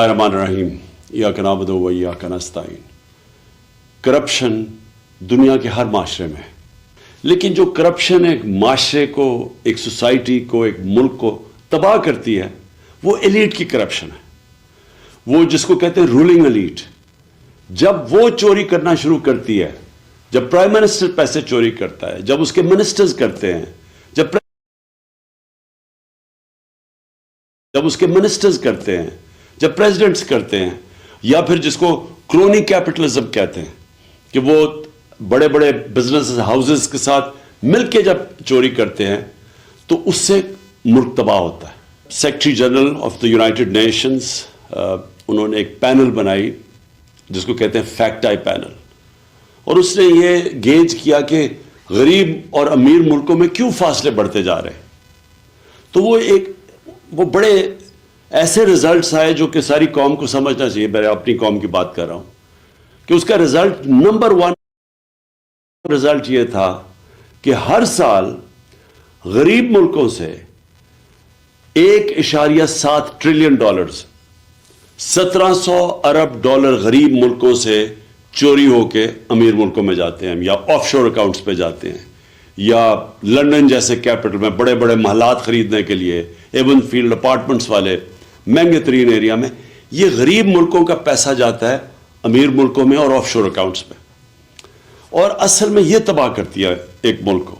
الرحمن الرحیم ایاک نعبد و ایاک نستعین۔ کرپشن دنیا کے ہر معاشرے میں ہے، لیکن جو کرپشن ایک معاشرے کو، ایک سوسائٹی کو، ایک ملک کو تباہ کرتی ہے وہ ایلیٹ کی کرپشن ہے، وہ جس کو کہتے ہیں رولنگ ایلیٹ۔ جب وہ چوری کرنا شروع کرتی ہے، جب پرائم منسٹر پیسے چوری کرتا ہے، جب اس کے منسٹرز کرتے ہیں، جب اس کے منسٹرز کرتے ہیں، جب پریزیڈنٹس کرتے ہیں، یا پھر جس کو کرونی کیپٹلزم کہتے ہیں کہ وہ بڑے بڑے بزنس ہاؤسز کے ساتھ مل کے جب چوری کرتے ہیں تو اس سے ملک تباہ ہوتا ہے۔ Secretary general of the United nations انہوں نے ایک پینل بنائی جس کو کہتے ہیں فیکٹ آئی پینل، اور اس نے یہ گیج کیا کہ غریب اور امیر ملکوں میں کیوں فاصلے بڑھتے جا رہے ہیں۔ تو وہ بڑے ایسے رزلٹس آئے جو کہ ساری قوم کو سمجھنا چاہیے۔ میں اپنی قوم کی بات کر رہا ہوں کہ اس کا رزلٹ نمبر 1 رزلٹ یہ تھا کہ ہر سال غریب ملکوں سے $1.7 ٹریلین 1700 ارب ڈالر غریب ملکوں سے چوری ہو کے امیر ملکوں میں جاتے ہیں، یا آف شور اکاؤنٹس پہ جاتے ہیں، یا لندن جیسے کیپٹل میں بڑے بڑے محلات خریدنے کے لیے، ایون فیلڈ اپارٹمنٹس والے مہنگے ترین ایریا میں، یہ غریب ملکوں کا پیسہ جاتا ہے امیر ملکوں میں اور آف شور اکاؤنٹس پہ، اور اصل میں یہ تباہ کرتی ہے ایک ملک کو۔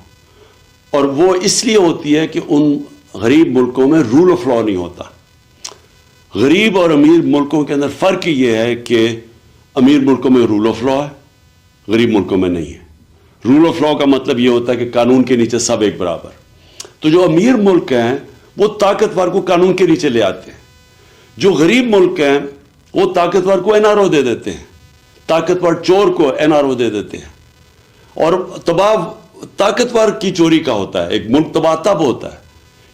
اور وہ اس لیے ہوتی ہے کہ ان غریب ملکوں میں رول آف لا نہیں ہوتا۔ غریب اور امیر ملکوں کے اندر فرق یہ ہے کہ امیر ملکوں میں رول آف لا ہے، غریب ملکوں میں نہیں ہے۔ رول آف لا کا مطلب یہ ہوتا ہے کہ قانون کے نیچے سب ایک برابر۔ تو جو امیر ملک ہیں وہ طاقتور کو قانون کے نیچے لے آتے ہیں، جو غریب ملک ہیں وہ طاقتور کو NRO دے دیتے ہیں، طاقتور چور کو NRO دے دیتے ہیں، اور تباہ طاقتور کی چوری کا ہوتا ہے۔ ایک ملک تباہ تب ہوتا ہے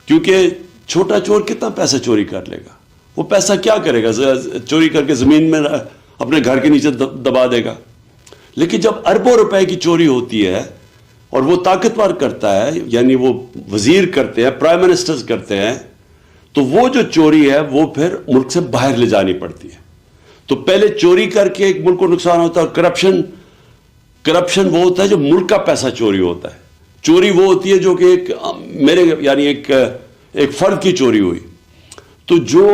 کیونکہ چھوٹا چور کتنا پیسہ چوری کر لے گا، وہ پیسہ کیا کرے گا؟ چوری کر کے زمین میں اپنے گھر کے نیچے دبا دے گا۔ لیکن جب اربوں روپے کی چوری ہوتی ہے اور وہ طاقتور کرتا ہے، یعنی وہ وزیر کرتے ہیں، پرائم منسٹرز کرتے ہیں، تو وہ جو چوری ہے وہ پھر ملک سے باہر لے جانی پڑتی ہے۔ تو پہلے چوری کر کے ایک ملک کو نقصان ہوتا ہے، اور کرپشن وہ ہوتا ہے جو ملک کا پیسہ چوری ہوتا ہے۔ چوری وہ ہوتی ہے جو کہ ایک فرد کی چوری ہوئی۔ تو جو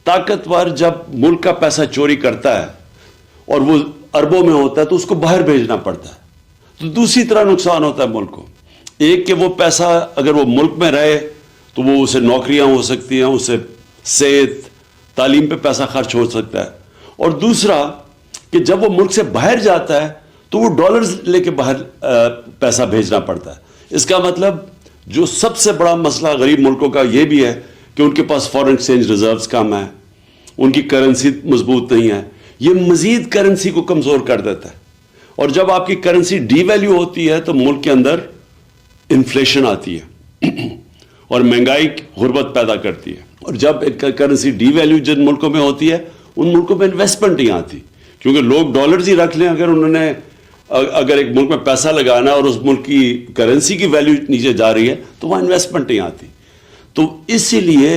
طاقتور جب ملک کا پیسہ چوری کرتا ہے اور وہ اربوں میں ہوتا ہے تو اس کو باہر بھیجنا پڑتا ہے، تو دوسری طرح نقصان ہوتا ہے ملک کو۔ ایک کہ وہ پیسہ اگر وہ ملک میں رہے تو وہ اسے نوکریاں ہو سکتی ہیں، اسے صحت تعلیم پہ پیسہ خرچ ہو سکتا ہے، اور دوسرا کہ جب وہ ملک سے باہر جاتا ہے تو وہ ڈالرز لے کے باہر پیسہ بھیجنا پڑتا ہے۔ اس کا مطلب جو سب سے بڑا مسئلہ غریب ملکوں کا یہ بھی ہے کہ ان کے پاس فارن ایکسچینج ریزروز کم ہیں، ان کی کرنسی مضبوط نہیں ہے، یہ مزید کرنسی کو کمزور کر دیتا ہے، اور جب آپ کی کرنسی ڈی ویلیو ہوتی ہے تو ملک کے اندر انفلیشن آتی ہے اور مہنگائی غربت پیدا کرتی ہے، اور جب کرنسی ڈی ویلیو جن ملکوں میں ہوتی ہے ان ملکوں میں انویسٹمنٹ نہیں آتی، کیونکہ لوگ ڈالرز ہی رکھ لیں، اگر ایک ملک میں پیسہ لگانا ہے اور اس ملک کی کرنسی کی ویلیو نیچے جا رہی ہے تو وہاں انویسٹمنٹ نہیں آتی، تو اسی لیے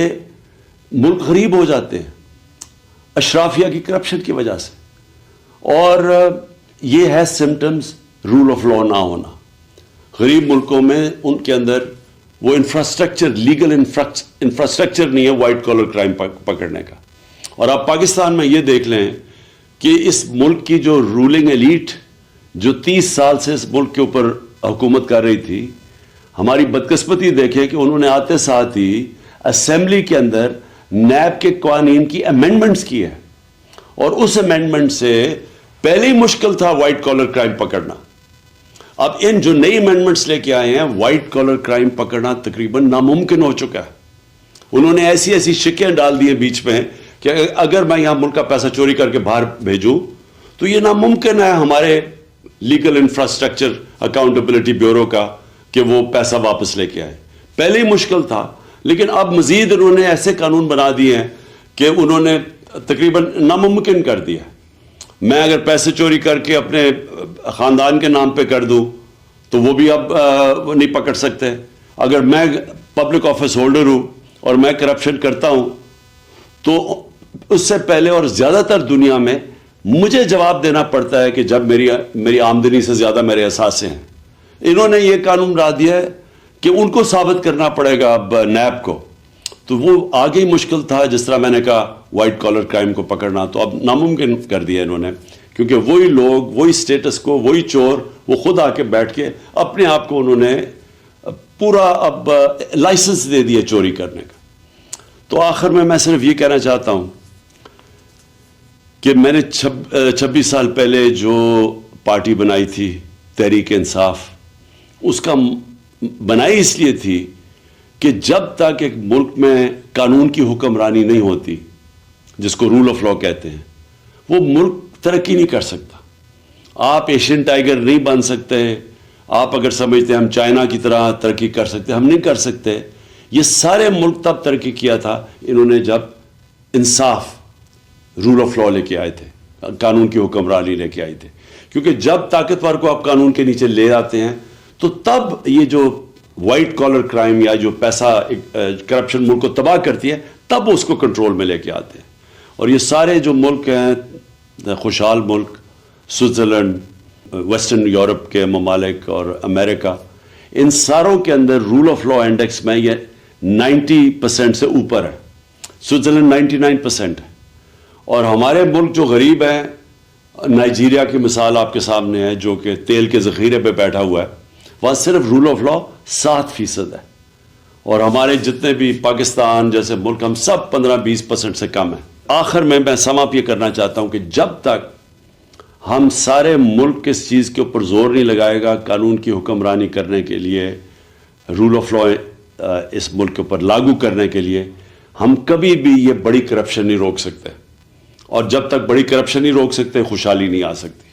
ملک غریب ہو جاتے ہیں اشرافیہ کی کرپشن کی وجہ سے۔ اور یہ ہے سمٹمز رول آف لا نہ ہونا۔ غریب ملکوں میں ان کے اندر وہ انفراسٹرکچر، لیگل انفراسٹرکچر نہیں ہے وائٹ کالر کرائم پکڑنے کا۔ اور آپ پاکستان میں یہ دیکھ لیں کہ اس ملک کی جو رولنگ ایلیٹ جو 30 سال سے اس ملک کے اوپر حکومت کر رہی تھی، ہماری بدقسمتی دیکھیں کہ انہوں نے آتے ساتھ ہی اسمبلی کے اندر نیب کے قوانین کی امینڈمنٹس کی ہے، اور اس امینڈمنٹ سے پہلے ہی مشکل تھا وائٹ کالر کرائم پکڑنا۔ اب ان جو نئی امینڈمنٹس لے کے آئے ہیں، وائٹ کالر کرائم پکڑنا تقریباً ناممکن ہو چکا ہے۔ انہوں نے ایسی شکیں ڈال دی ہیں بیچ میں کہ اگر میں یہاں ملک کا پیسہ چوری کر کے باہر بھیجوں تو یہ ناممکن ہے ہمارے لیگل انفراسٹرکچر اکاؤنٹیبلٹی بیورو کا کہ وہ پیسہ واپس لے کے آئے۔ پہلے ہی مشکل تھا، لیکن اب مزید انہوں نے ایسے قانون بنا دیے ہیں کہ انہوں نے تقریباً ناممکن کر دیا۔ میں اگر پیسے چوری کر کے اپنے خاندان کے نام پہ کر دوں تو وہ بھی اب نہیں پکڑ سکتے۔ اگر میں پبلک آفس ہولڈر ہوں اور میں کرپشن کرتا ہوں تو اس سے پہلے اور زیادہ تر دنیا میں مجھے جواب دینا پڑتا ہے کہ جب میری آمدنی سے زیادہ میرے اثاثے ہیں. انہوں نے یہ قانون لا دیا ہے کہ ان کو ثابت کرنا پڑے گا اب نیب کو. تو وہ آگے ہی مشکل تھا، جس طرح میں نے کہا وائٹ کالر کرائم کو پکڑنا، تو اب ناممکن کر دیا انہوں نے، کیونکہ وہی لوگ، وہی سٹیٹس کو، وہی چور، وہ خود آ کے بیٹھ کے اپنے آپ کو انہوں نے پورا اب لائسنس دے دیا چوری کرنے کا. تو آخر میں صرف یہ کہنا چاہتا ہوں کہ میں نے 26 سال پہلے جو پارٹی بنائی تھی تحریک انصاف، اس کا بنائی اس لیے تھی کہ جب تک ایک ملک میں قانون کی حکمرانی نہیں ہوتی، جس کو رول آف لا کہتے ہیں، وہ ملک ترقی نہیں کر سکتا. آپ ایشین ٹائیگر نہیں بن سکتے. آپ اگر سمجھتے ہیں ہم چائنا کی طرح ترقی کر سکتے، ہم نہیں کر سکتے. یہ سارے ملک تب ترقی کیا تھا انہوں نے جب انصاف، رول آف لا لے کے آئے تھے، قانون کی حکمرانی لے کے آئے تھے. کیونکہ جب طاقتور کو آپ قانون کے نیچے لے آتے ہیں تو تب یہ جو وائٹ کالر کرائم یا جو پیسہ کرپشن ملک کو تباہ کرتی ہے، تب اس کو کنٹرول میں لے کے آتے ہیں. اور یہ سارے جو ملک ہیں، خوشحال ملک، سوئٹزرلینڈ، ویسٹرن یورپ کے ممالک اور امریکہ، ان ساروں کے اندر رول آف لا انڈیکس میں یہ 90% سے اوپر ہے. سوئٹزرلینڈ 99% ہے. اور ہمارے ملک جو غریب ہیں، نائجیریا کی مثال آپ کے سامنے ہے، جو کہ تیل کے ذخیرے پہ بیٹھا ہوا ہے، وہاں صرف رول آف لا 7% ہے. اور ہمارے جتنے بھی پاکستان جیسے ملک، ہم سب 15-20% سے کم ہیں. آخر میں سم اپ یہ کرنا چاہتا ہوں کہ جب تک ہم سارے ملک اس چیز کے اوپر زور نہیں لگائے گا قانون کی حکمرانی کرنے کے لیے، رول آف لا اس ملک کے اوپر لاگو کرنے کے لیے، ہم کبھی بھی یہ بڑی کرپشن نہیں روک سکتے. اور جب تک بڑی کرپشن نہیں روک سکتے، خوشحالی نہیں آ سکتی.